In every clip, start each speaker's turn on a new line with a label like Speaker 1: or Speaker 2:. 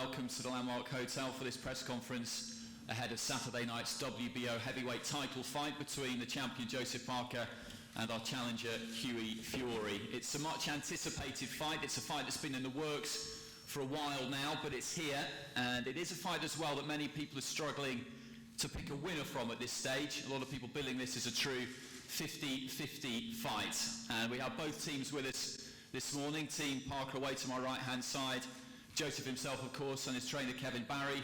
Speaker 1: welcome to the Landmark Hotel for this press conference ahead of Saturday night's WBO heavyweight title fight between the champion Joseph Parker and our challenger Hughie Fury. It's a much anticipated fight. It's a fight that's been in the works for a while now, but it's here, and it is a fight as well that many people are struggling to pick a winner from at this stage. A lot of people billing this as a true 50-50 fight, and we have both teams with us this morning. Team Parker away to my right-hand side, Joseph himself, of course, and his trainer Kevin Barry.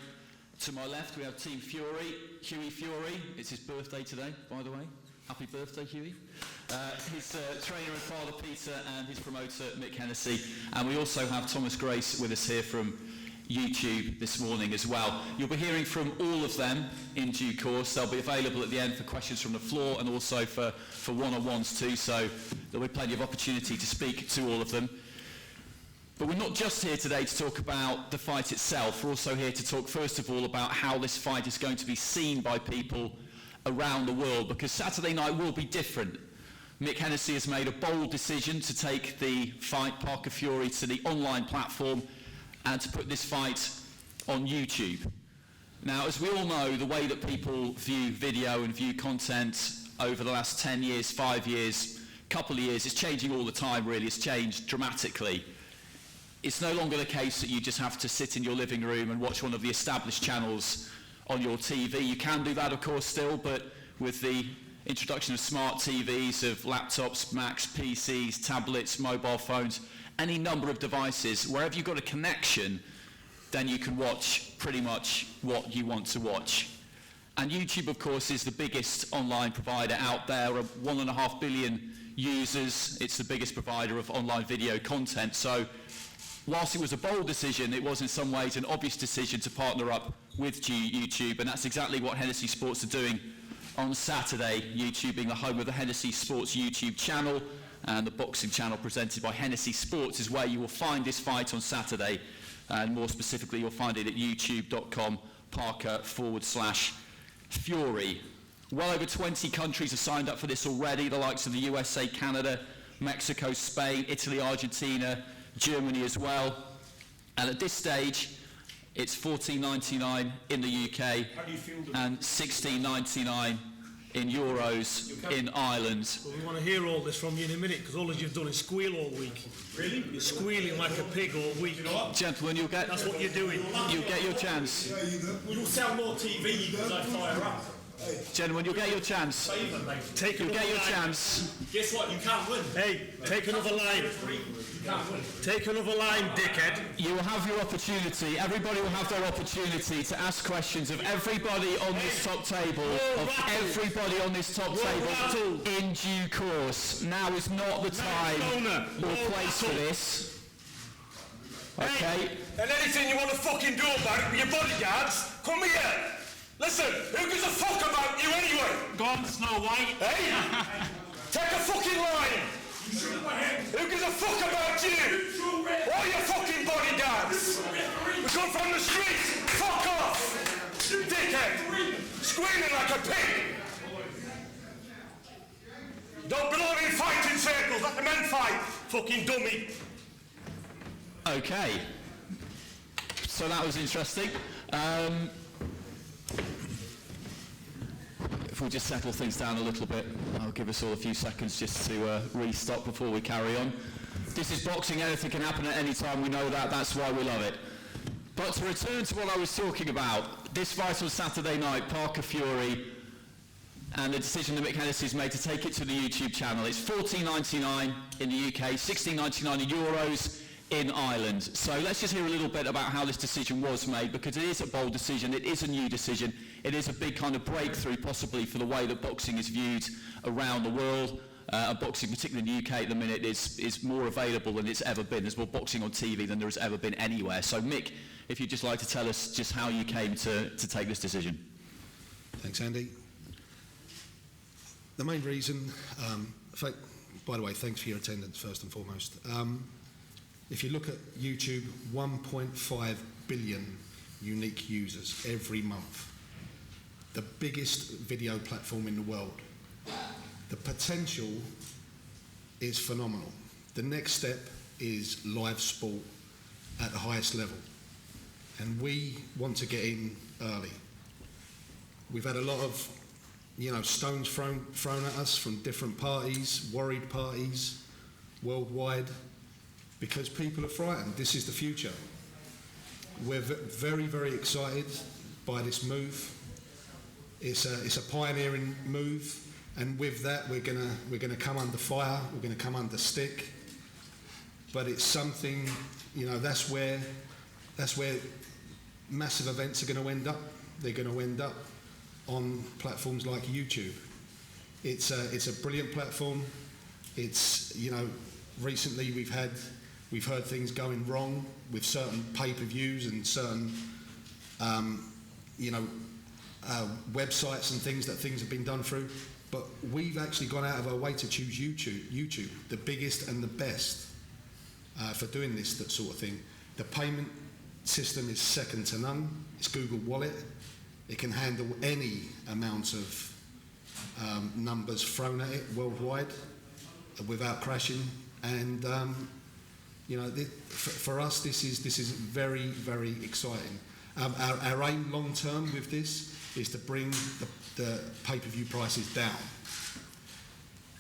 Speaker 1: To my left, we have Team Fury, Hughie Fury. It's his birthday today, by the way. Happy birthday, Hughie. His trainer and father, Peter, and his promoter, Mick Hennessy. And we also have Thomas Grace with us here from YouTube this morning as well. You'll be hearing from all of them in due course. They'll be available at the end for questions from the floor and also for one-on-ones too, so there'll be plenty of opportunity to speak to all of them. But we're not just here today to talk about the fight itself. We're also here to talk, first of all, about how this fight is going to be seen by people around the world, because Saturday night will be different. Mick Hennessy has made a bold decision to take the fight, Parker Fury, to the online platform and to put this fight on YouTube. Now, as we all know, the way that people view video and view content over the last 10 years, 5 years, couple of years, it's changing all the time, really. It's changed dramatically. It's no longer the case that you just have to sit in your living room and watch one of the established channels on your TV. You can do that, of course, still, but with the introduction of smart TVs, of laptops, Macs, PCs, tablets, mobile phones, any number of devices, wherever you've got a connection, then you can watch pretty much what you want to watch. And YouTube, of course, is the biggest online provider out there, 1.5 billion users. It's the biggest provider of online video content. So whilst it was a bold decision, it was in some ways an obvious decision to partner up with YouTube, and that's exactly what Hennessy Sports are doing on Saturday. YouTube being the home of the Hennessy Sports YouTube channel, and the boxing channel presented by Hennessy Sports is where you will find this fight on Saturday, and more specifically you'll find it at youtube.com/Parker/Fury. Well over 20 countries have signed up for this already, the likes of the USA, Canada, Mexico, Spain, Italy, Argentina, Germany as well. And at this stage, it's $14.99 in the UK and $16.99 in euros in Ireland.
Speaker 2: Well, we want to hear all this from you in a minute, because all you've done is squeal all week. Really? You're squealing like a pig all week.
Speaker 1: Gentlemen, you'll get...
Speaker 2: That's what you're doing.
Speaker 1: You'll get your chance.
Speaker 2: You'll sell more TV because I fire up.
Speaker 1: Gentlemen, you'll get your chance. You'll get your chance.
Speaker 2: Guess what? You can't win. Hey, take another line. Take another line, dickhead.
Speaker 1: You will have your opportunity. Everybody will have their opportunity to ask questions of everybody on this top table. In due course. Now is not the time or place for this. Okay.
Speaker 2: Hey, and anything you want to fucking do about it with your bodyguards, come here. Listen, who gives a fuck about you anyway?
Speaker 3: Go on, Snow White.
Speaker 2: Hey, take a fucking line. Who gives a fuck about you? All your fucking bodyguards. We come from the streets. Fuck off. Dickhead. Squealing like a pig. Don't belong in fighting circles. Let the men fight. Fucking dummy.
Speaker 1: Okay. So that was interesting. If we'll just settle things down a little bit, I'll give us all a few seconds just to restop before we carry on. This is boxing, anything can happen at any time, we know that, that's why we love it. But to return to what I was talking about, this fight on Saturday night, Parker Fury, and the decision that Mick Hennessy has made to take it to the YouTube channel. It's $14.99 in the UK, $16.99 in euros in Ireland. So let's just hear a little bit about how this decision was made, because it is a bold decision, it is a new decision, it is a big kind of breakthrough possibly for the way that boxing is viewed around the world. Boxing, particularly in the UK at the minute, is more available than it's ever been. There's more boxing on TV than there has ever been anywhere. So Mick, if you'd just like to tell us just how you came to take this decision.
Speaker 4: Thanks, Andy. The main reason, by the way, thanks for your attendance first and foremost. If you look at YouTube, 1.5 billion unique users every month. The biggest video platform in the world. The potential is phenomenal. The next step is live sport at the highest level. and we want to get in early. We've had a lot of, stones thrown at us from different parties, worried parties, worldwide, because people are frightened. This is the future. We're very, very excited by this move. It's a pioneering move, and with that, we're gonna come under fire. We're gonna come under stick. But it's something, that's where massive events are going to end up. They're going to end up on platforms like YouTube. It's a brilliant platform. It's, recently we've heard things going wrong with certain pay-per-views and certain websites and things have been done through. But we've actually gone out of our way to choose YouTube, the biggest and the best for doing that sort of thing. The payment system is second to none. It's Google Wallet. It can handle any amount of numbers thrown at it worldwide without crashing. And for us, this is very, very exciting. Our aim long term with this is to bring the pay-per-view prices down.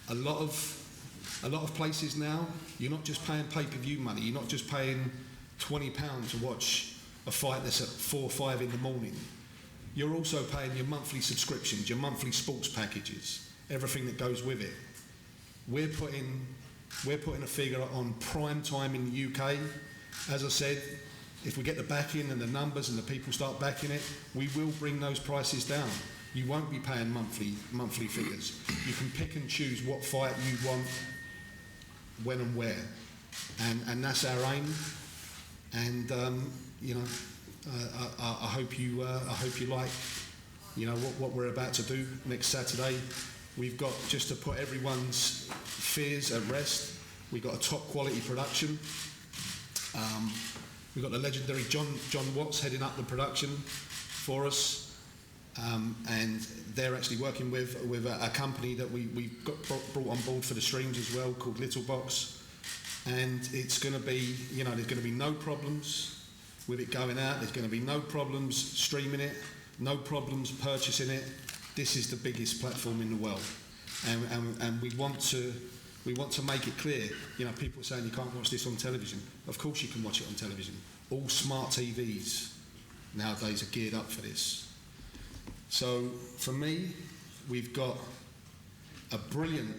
Speaker 4: A lot of places now, you're not just paying pay-per-view money. You're not just paying £20 to watch a fight that's at 4 or 5 in the morning. You're also paying your monthly subscriptions, your monthly sports packages, everything that goes with it. We're putting a figure on prime time in the UK. As I said, if we get the backing and the numbers and the people start backing it, we will bring those prices down. You won't be paying monthly figures. You can pick and choose what fight you want, when and where, and that's our aim. And I hope you like what we're about to do next Saturday. We've got, just to put everyone's fears at rest, we've got a top quality production. We've got the legendary John Watts heading up the production for us. And they're actually working with a company that we got brought on board for the streams as well, called Little Box. And it's going to be, there's going to be no problems with it going out. There's going to be no problems streaming it, no problems purchasing it. This is the biggest platform in the world, and we want to make it clear. People are saying you can't watch this on television. Of course you can watch it on television. All smart TVs nowadays are geared up for this. So for me, we've got a brilliant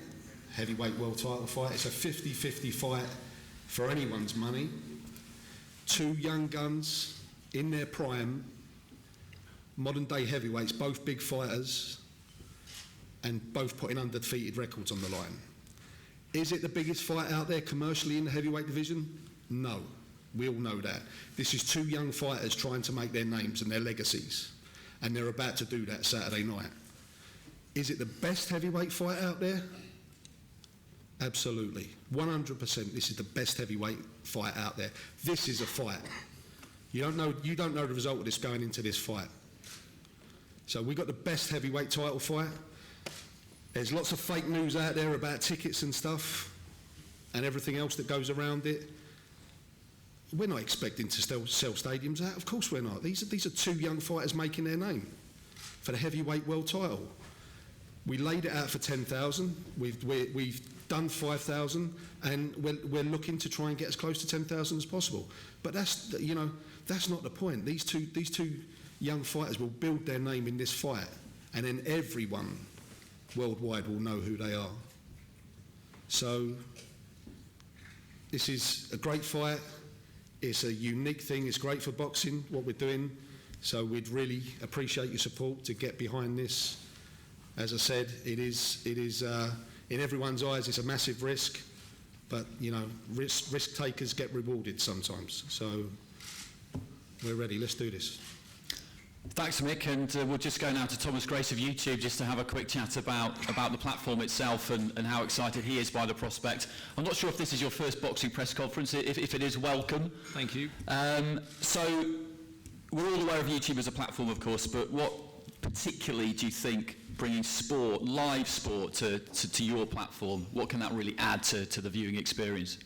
Speaker 4: heavyweight world title fight. It's a 50-50 fight for anyone's money. 2 young guns in their prime, modern day heavyweights, both big fighters, and both putting undefeated records on the line. Is it the biggest fight out there commercially in the heavyweight division? No, we all know that. This is 2 young fighters trying to make their names and their legacies, and they're about to do that Saturday night. Is it the best heavyweight fight out there? Absolutely, 100%. This is the best heavyweight fight out there. This is a fight. You don't know the result of this going into this fight. So we got the best heavyweight title fight. There's lots of fake news out there about tickets and stuff, and everything else that goes around it. We're not expecting to sell stadiums out. Of course we're not. These are 2 young fighters making their name for the heavyweight world title. We laid it out for 10,000. We've done 5,000, and we're looking to try and get as close to 10,000 as possible. But that's not the point. These two young fighters will build their name in this fight, and then everyone worldwide will know who they are. So this is a great fight. It's a unique thing. It's great for boxing, what we're doing. So we'd really appreciate your support to get behind this. As I said, it is in everyone's eyes, it's a massive risk, but risk takers get rewarded sometimes. So we're ready. Let's do this.
Speaker 1: Thanks, Mick, and we'll just go now to Thomas Grace of YouTube just to have a quick chat about the platform itself and how excited he is by the prospect. I'm not sure if this is your first boxing press conference. If it is, welcome.
Speaker 3: Thank you.
Speaker 1: So we're all aware of YouTube as a platform, of course, but what particularly do you think bringing sport, live sport, to your platform, what can that really add to the viewing experience?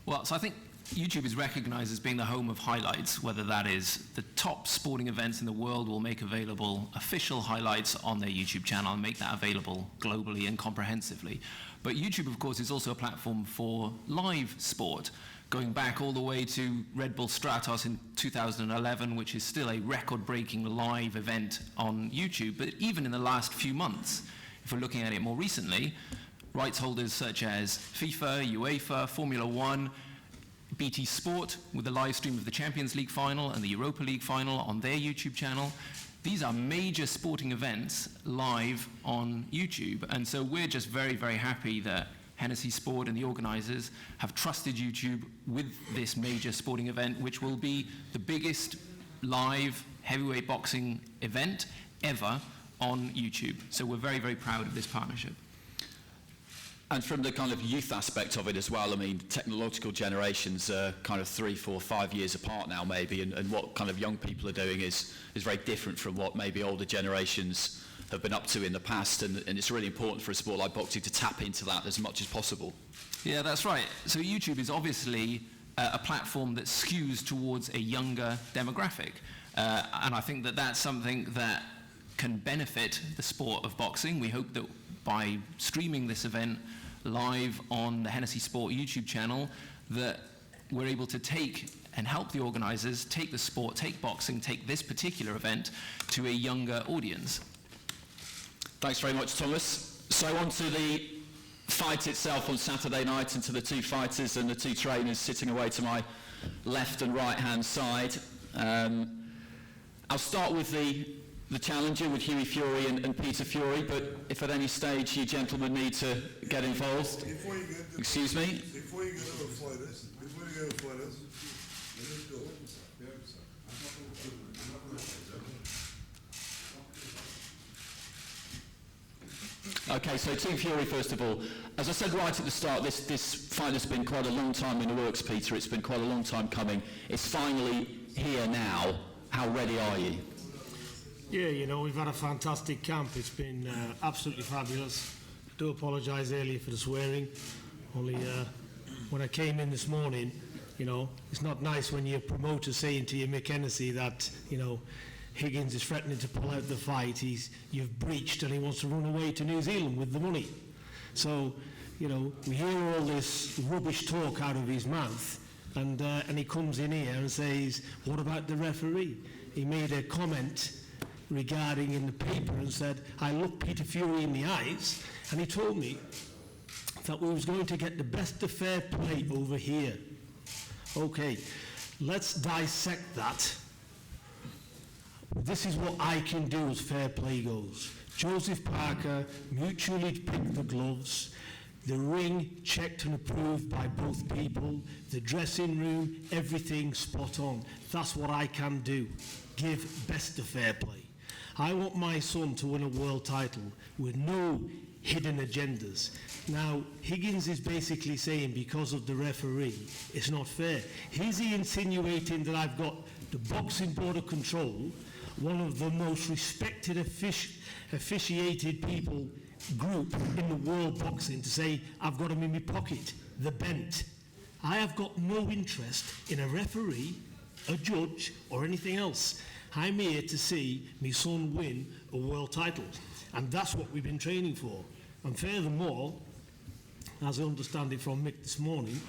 Speaker 3: Well, so I think YouTube is recognized as being the home of highlights, whether that is the top sporting events in the world will make available official highlights on their YouTube channel and make that available globally and comprehensively. But YouTube, of course, is also a platform for live sport, going back all the way to Red Bull Stratos in 2011, which is still a record-breaking live event on YouTube. But even in the last few months, if we're looking at it more recently, rights holders such as FIFA, UEFA, Formula One, BT Sport with the live stream of the Champions League final and the Europa League final on their YouTube channel. These are major sporting events live on YouTube. And so we're just very, very happy that Hennessy Sport and the organisers have trusted YouTube with this major sporting event, which will be the biggest live heavyweight boxing event ever on YouTube. So we're very, very proud of this partnership.
Speaker 1: And from the kind of youth aspect of it as well, I mean, technological generations are kind of 3, 4, 5 years apart now maybe, and what kind of young people are doing is very different from what maybe older generations have been up to in the past, and it's really important for a sport like boxing to tap into that as much as possible.
Speaker 3: Yeah, that's right. So YouTube is obviously a platform that skews towards a younger demographic, and I think that that's something that can benefit the sport of boxing. We hope that by streaming this event live on the Hennessy Sport YouTube channel, that we're able to take and help the organisers take the sport, take boxing, take this particular event to a younger audience.
Speaker 1: Thanks very much, Thomas. So on to the fight itself on Saturday night, and to the two fighters and the two trainers sitting away to my left and right hand side. I'll start with the challenger, with Hughie Fury and Peter Fury, but if at any stage you gentlemen need to get involved. Excuse me?
Speaker 5: Before you go to the fighters, let us go.
Speaker 1: Okay, so Team Fury first of all. As I said right at the start, this fight has been quite a long time in the works, Peter. It's been quite a long time coming. It's finally here now. How ready are you?
Speaker 6: Yeah, you know, we've had a fantastic camp. It's been absolutely fabulous. I do apologise earlier for the swearing. Only when I came in this morning, you know, it's not nice when your promoter's saying to you, Mick Hennessy, that, you know, Higgins is threatening to pull out the fight. You've breached and he wants to run away to New Zealand with the money. So, you know, we hear all this rubbish talk out of his mouth, and he comes in here and says, what about the referee? He made a comment regarding in the paper and said, I looked Peter Fury in the eyes and he told me that we was going to get the best of fair play over here. Okay, let's dissect that. This is what I can do as fair play goes. Joseph Parker mutually picked the gloves, the ring checked and approved by both people, the dressing room, everything spot on. That's what I can do. Give best of fair play. I want my son to win a world title with no hidden agendas. Now, Higgins is basically saying because of the referee, it's not fair. Is he insinuating that I've got the Boxing Board of Control, one of the most respected officiated people group in the world boxing, to say I've got him in my pocket, the bent? I have got no interest in a referee, a judge, or anything else. I'm here to see my son win a world title, and that's what we've been training for. And furthermore, as I understand it from Mick this morning,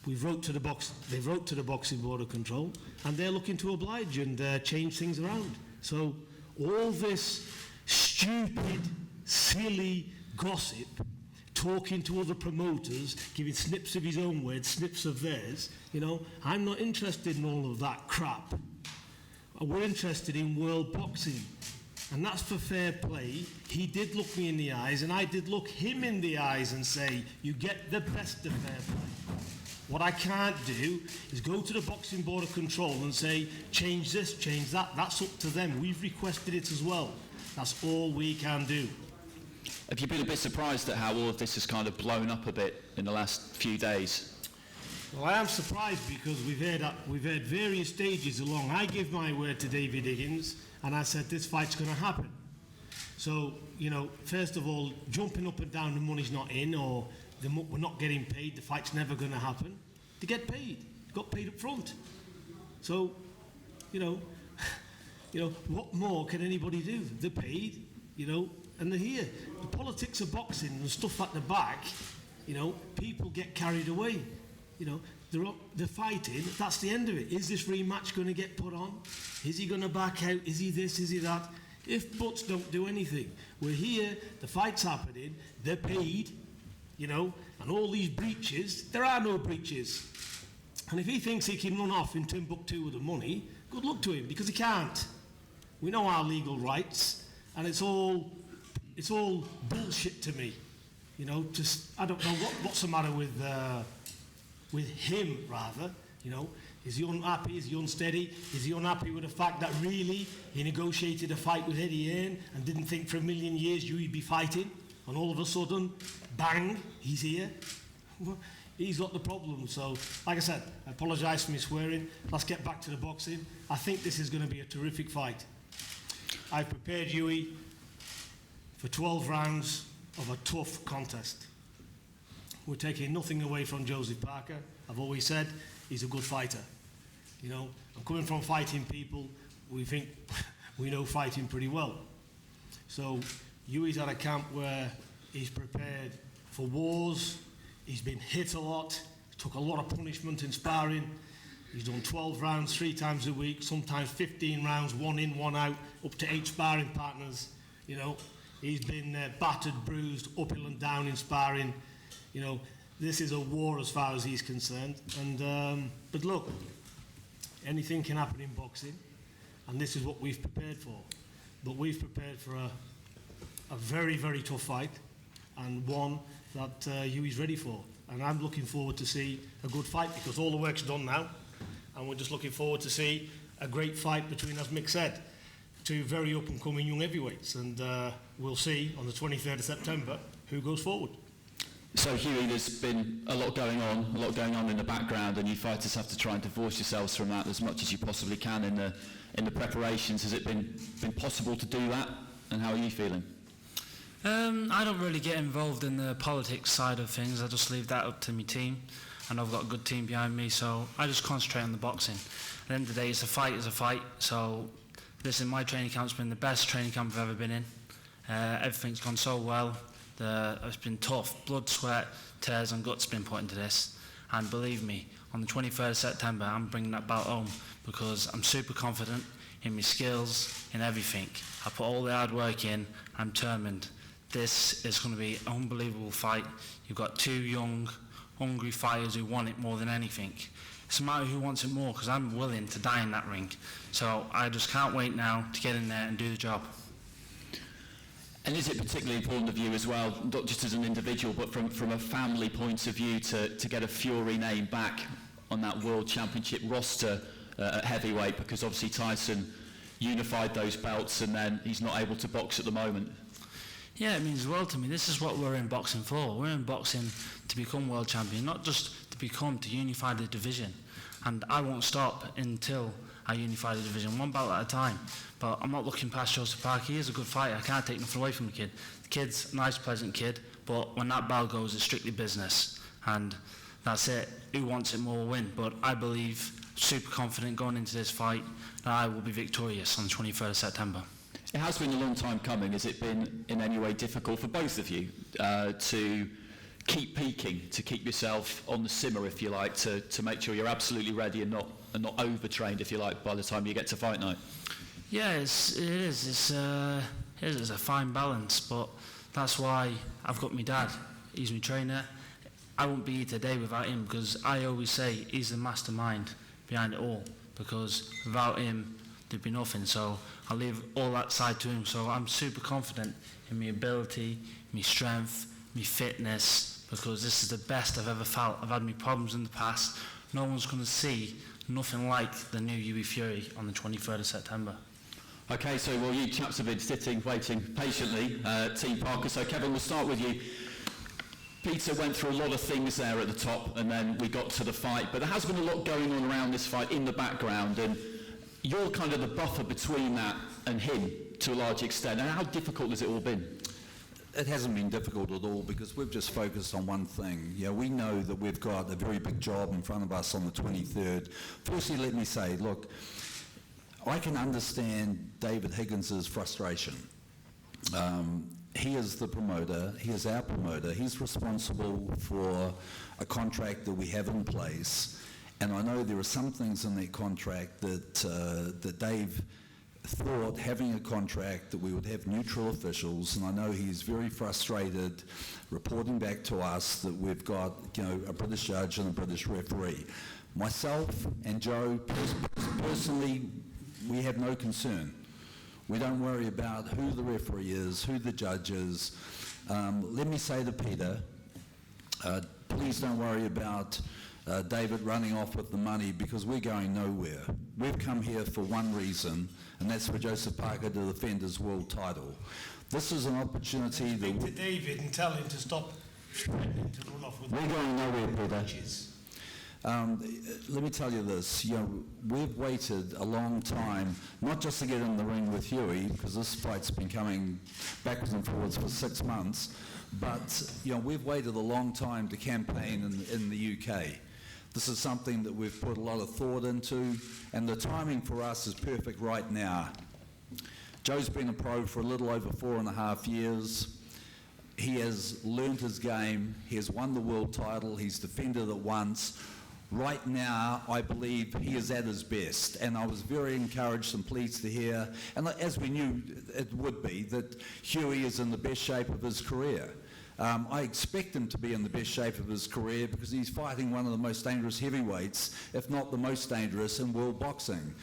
Speaker 6: they wrote to the Boxing Board of Control, and they're looking to oblige and change things around. So all this stupid, silly gossip, talking to other promoters, giving snips of his own words, snips of theirs, you know, I'm not interested in all of that crap. We're interested in world boxing, and that's for fair play. He did look me in the eyes, and I did look him in the eyes and say, you get the best of fair play. What I can't do is go to the Boxing Board of Control and say, change this, change that. That's up to them. We've requested it as well. That's all we can do.
Speaker 1: Have you been a bit surprised at how all of this has kind of blown up a bit in the last few days?
Speaker 6: Well, I am surprised because we've had various stages along. I give my word to David Higgins, and I said this fight's going to happen. So, you know, first of all, jumping up and down, the money's not in, or we're not getting paid, the fight's never going to happen. they get paid. Got paid up front. So, you know, what more can anybody do? They're paid, and they're here. The politics of boxing and stuff at the back, people get carried away. They're fighting. That's the end of it. Is this rematch going to get put on? Is he going to back out? Is he this? Is he that? If butts don't do anything, we're here. The fight's happening. They're paid, and all these breaches. There are no breaches. And if he thinks he can run off in Timbuktu with the money, good luck to him, because he can't. We know our legal rights, and it's all bullshit to me. I don't know what's the matter with him, rather. Is he unhappy? Is he unsteady? Is he unhappy with the fact that really he negotiated a fight with Eddie Hearn and didn't think for a million years you'd be fighting, and all of a sudden, bang, he's here? He's got the problem. So, like I said, I apologise for me swearing. Let's get back to the boxing. I think this is going to be a terrific fight. I've prepared Hughie for 12 rounds of a tough contest. We're taking nothing away from Joseph Parker. I've always said he's a good fighter. I'm coming from fighting people. We think we know fighting pretty well. So Hughie's at a camp where he's prepared for wars. He's been hit a lot. He took a lot of punishment in sparring. He's done 12 rounds 3 times a week, sometimes 15 rounds, 1 in, 1 out, up to 8 sparring partners. He's been battered, bruised, uphill and down in sparring. This is a war as far as he's concerned. And but look, anything can happen in boxing, and this is what we've prepared for. But we've prepared for a very, very tough fight, and one that Hughie's ready for. And I'm looking forward to see a good fight, because all the work's done now, and we're just looking forward to see a great fight between, as Mick said, 2 very up-and-coming young heavyweights. And we'll see on the 23rd of September who goes forward.
Speaker 1: So Hughie, there's been a lot going on in the background, and you fighters have to try and divorce yourselves from that as much as you possibly can in the preparations. Has it been possible to do that, and how are you feeling?
Speaker 7: I don't really get involved in the politics side of things. I just leave that up to my team, and I've got a good team behind me, so I just concentrate on the boxing. At the end of the day, it's a fight. So listen, my training camp's been the best training camp I've ever been in. Everything's gone so well. It's been tough. Blood, sweat, tears and guts been put into this. And believe me, on the 23rd of September, I'm bringing that belt home, because I'm super confident in my skills, in everything. I put all the hard work in. I'm determined. This is going to be an unbelievable fight. You've got 2 young, hungry fighters who want it more than anything. It's a matter who wants it more, because I'm willing to die in that ring. So I just can't wait now to get in there and do the job.
Speaker 1: And is it particularly important of you as well, not just as an individual, but from a family point of view, to get a Fury name back on that World Championship roster at heavyweight? Because obviously Tyson unified those belts, and then he's not able to box at the moment.
Speaker 7: Yeah, it means the world to me. This is what we're in boxing for. We're in boxing to become world champion, not just to unify the division. And I won't stop until I unify the division, 1 belt at a time. But I'm not looking past Joseph Parker. He is a good fighter. I can't take nothing away from the kid. The kid's a nice, pleasant kid, but when that bell goes, it's strictly business. And that's it. Who wants it more will win. But I believe, super confident going into this fight, that I will be victorious on the 23rd of September.
Speaker 1: It has been a long time coming. Has it been in any way difficult for both of you to keep peaking, to keep yourself on the simmer, if you like, to make sure you're absolutely ready and not overtrained, if you like, by the time you get to fight night?
Speaker 7: Yeah, it is. It's a fine balance, but that's why I've got my dad. He's my trainer. I wouldn't be here today without him, because I always say he's the mastermind behind it all, because without him there'd be nothing. So I leave all that side to him. So I'm super confident in my ability, my strength, my fitness, because this is the best I've ever felt. I've had my problems in the past. No one's going to see nothing like the new Hughie Fury on the 23rd of September.
Speaker 1: Okay, so well, you chaps have been sitting, waiting patiently, Team Parker. So Kevin, we'll start with you. Peter went through a lot of things there at the top, and then we got to the fight. But there has been a lot going on around this fight in the background, and you're kind of the buffer between that and him to a large extent. And how difficult has it all been?
Speaker 8: It hasn't been difficult at all because we've just focused on one thing. You know, we know that we've got a very big job in front of us on the 23rd. Firstly, let me say, look, I can understand David Higgins's frustration. He is the promoter, he is our promoter, he's responsible for a contract that we have in place, and I know there are some things in that contract that Dave thought, having a contract, that we would have neutral officials, and I know he's very frustrated reporting back to us that we've got, you know, a British judge and a British referee. Myself and Joe, personally, we have no concern. We don't worry about who the referee is, who the judge is. Let me say to Peter, please don't worry about David running off with the money, because we're going nowhere. We've come here for one reason, and that's for Joseph Parker to defend his world title. This is an opportunity that...
Speaker 6: Speak to David and tell him to stop threatening to run off with
Speaker 8: We're going nowhere, Peter.
Speaker 6: matches.
Speaker 8: Let me tell you this, you know, we've waited a long time, not just to get in the ring with Hughie, because this fight's been coming backwards and forwards for 6 months, but, you know, we've waited a long time to campaign in the UK. This is something that we've put a lot of thought into, and the timing for us is perfect right now. Joe's been a pro for a little over 4.5 years. He has learned his game. He has won the world title. He's defended it once. Right now, I believe he is at his best, and I was very encouraged and pleased to hear, and as we knew it would be, that Hughie is in the best shape of his career. I expect him to be in the best shape of his career because he's fighting one of the most dangerous heavyweights, if not the most dangerous, in world boxing.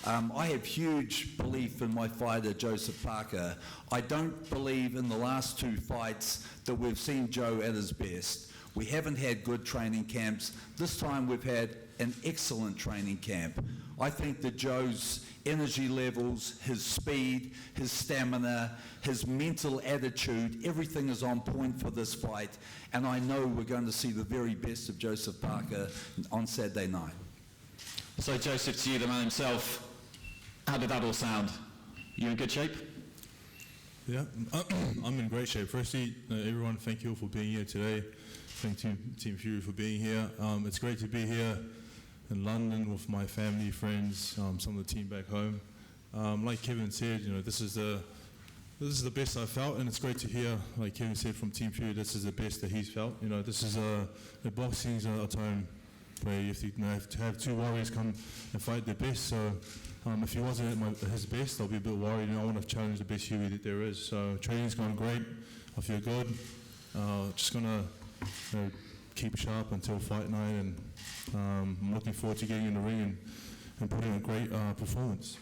Speaker 8: I have huge belief in my fighter, Joseph Parker. I don't believe in the last 2 fights that we've seen Joe at his best. We haven't had good training camps. This time we've had an excellent training camp. I think that Joe's energy levels, his speed, his stamina, his mental attitude, everything is on point for this fight, and I know we're going to see the very best of Joseph Parker on Saturday night.
Speaker 1: So Joseph, to you, the man himself, how did that all sound? You in good shape?
Speaker 9: Yeah, I'm in great shape. Firstly, everyone, thank you all for being here today. Thank you, Team Fury, for being here. It's great to be here in London with my family, friends, some of the team back home. Like Kevin said, you know, this is the best I've felt, and it's great to hear, like Kevin said, from Team Fury, this is the best that he's felt. You know, this is boxing is a time where you have to have 2 warriors come and fight their best. So if he wasn't at his best, I'll be a bit worried. You know, I want to challenge the best Hughie that there is. So training's gone great. I feel good. Just gonna keep sharp until fight night, and I'm looking forward to getting in the ring and putting in a great performance.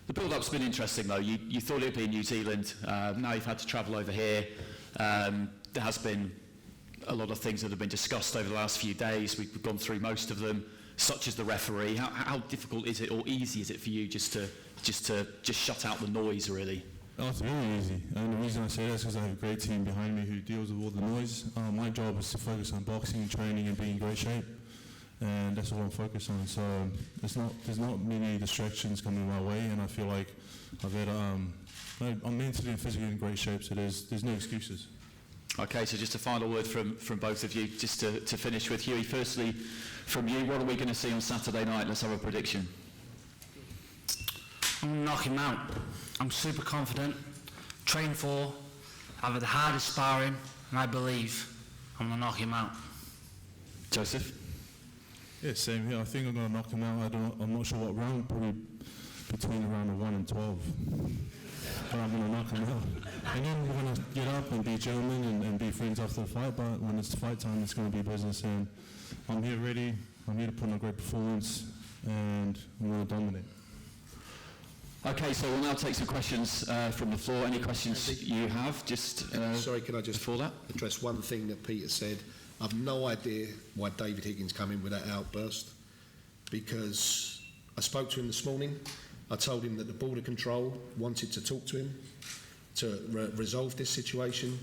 Speaker 1: The build-up's been interesting, though. You thought it would be in New Zealand. Now you've had to travel over here. There has been a lot of things that have been discussed over the last few days. We've gone through most of them, such as the referee. How difficult is it, or easy is it for you just to shut out the noise, really?
Speaker 9: Oh, it's very easy, and the reason I say that is because I have a great team behind me who deals with all the noise. My job is to focus on boxing, training, and being in great shape, and that's what I'm focused on. So there's not many distractions coming my way, and I feel like I'm mentally and physically in great shape, so there's no excuses.
Speaker 1: Okay, so just a final word from both of you, just to finish with. Hughie, firstly, from you, what are we going to see on Saturday night? Let's have a prediction.
Speaker 7: I'm going to knock him out. I'm super confident, trained for, I've had the hardest sparring, and I believe I'm going to knock him out.
Speaker 1: Joseph?
Speaker 9: Yeah, same here. I think I'm going to knock him out. I'm not sure what round, probably between around 1 and 12. But I'm going to knock him out. And then we're going to get up and be gentlemen and be friends after the fight, but when it's fight time, it's going to be business, and I'm here ready. I'm here to put on a great performance, and I'm going to dominate.
Speaker 1: Okay, so we'll now take some questions from the floor. Any questions you have?
Speaker 4: Sorry, can I just
Speaker 1: before that
Speaker 4: address one thing that Peter said? I've no idea why David Higgins come in with that outburst, because I spoke to him this morning. I told him that the Border Control wanted to talk to him to resolve this situation.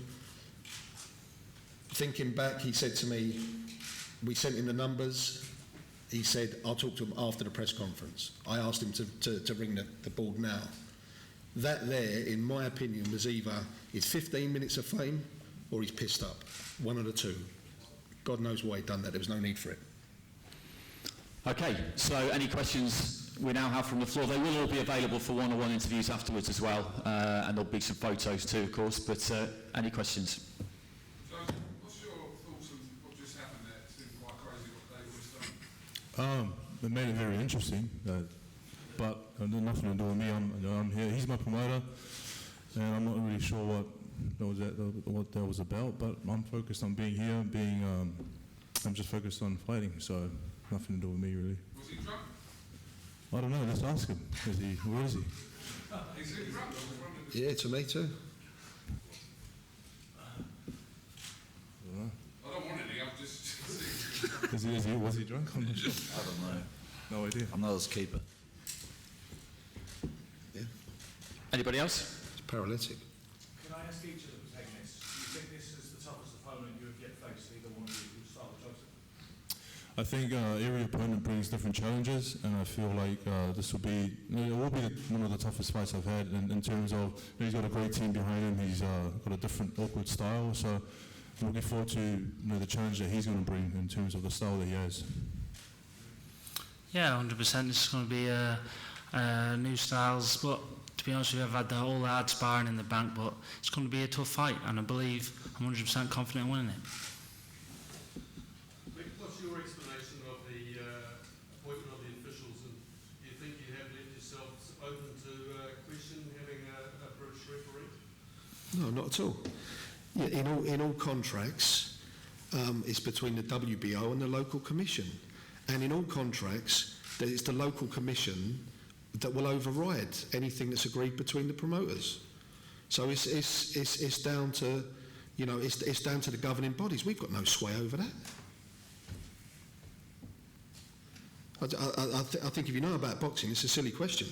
Speaker 4: Thinking back, he said to me, we sent him the numbers. He said, I'll talk to him after the press conference. I asked him to ring the board now. That there, in my opinion, was either it's 15 minutes of fame or he's pissed up. One of the two. God knows why he'd done that. There was no need for it.
Speaker 1: Okay, so any questions we now have from the floor? They will all be available for one-on-one interviews afterwards as well, and there'll be some photos too, of course, but any questions?
Speaker 10: So, what's your thoughts on what just happened there? It seemed quite crazy what David was done.
Speaker 9: It made it very interesting, but nothing to do with me. I'm here. He's my promoter, and I'm not really sure what that was about. But I'm focused on being here. I'm just focused on fighting. So nothing to do with me really.
Speaker 10: Was he drunk?
Speaker 9: I don't know. Let's ask him. Where is he?
Speaker 10: Is he drunk?
Speaker 4: Yeah, to me too.
Speaker 10: I don't want any. I'm just.
Speaker 9: Was he drunk? I'm not sure.
Speaker 8: I don't know.
Speaker 9: No idea.
Speaker 8: I'm not his keeper.
Speaker 4: Yeah.
Speaker 1: Anybody else?
Speaker 4: It's paralytic.
Speaker 11: Can I ask each of the protagonists, do you think this is the toughest opponent you have yet faced, either one of you? We'll start with Joseph.
Speaker 9: I think every opponent brings different challenges, and I feel like this will be one of the toughest fights I've had in terms of he's got a great team behind him. He's got a different awkward style, so I'm looking forward to the challenge that he's going to bring in terms of the style that he has.
Speaker 7: Yeah, 100%. This is going to be new styles, but to be honest with you, I've had the whole hard sparring in the bank, but it's going to be a tough fight, and I believe I'm 100% confident in winning it.
Speaker 12: What's your explanation of the appointment of the officials, and do you think you have left yourselves open to question having a British referee?
Speaker 4: No, not at all. Yeah, in all contracts, it's between the WBO and the local commission. And in all contracts, it's the local commission that will override anything that's agreed between the promoters. So it's down to, it's down to the governing bodies. We've got no sway over that. I think if you know about boxing, it's a silly question.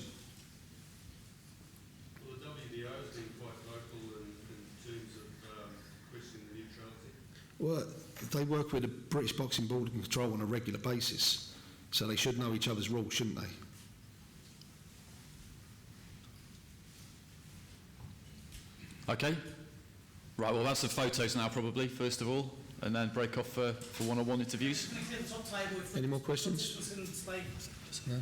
Speaker 12: Well, the WBO has been quite vocal in terms of questioning the neutrality.
Speaker 4: Well, they work with the British Boxing Board and Control on a regular basis, so they should know each other's rules, shouldn't they?
Speaker 1: Okay. Right, well, that's the photos now, probably, first of all, and then break off for one-on-one interviews.
Speaker 4: Any more questions?
Speaker 11: No.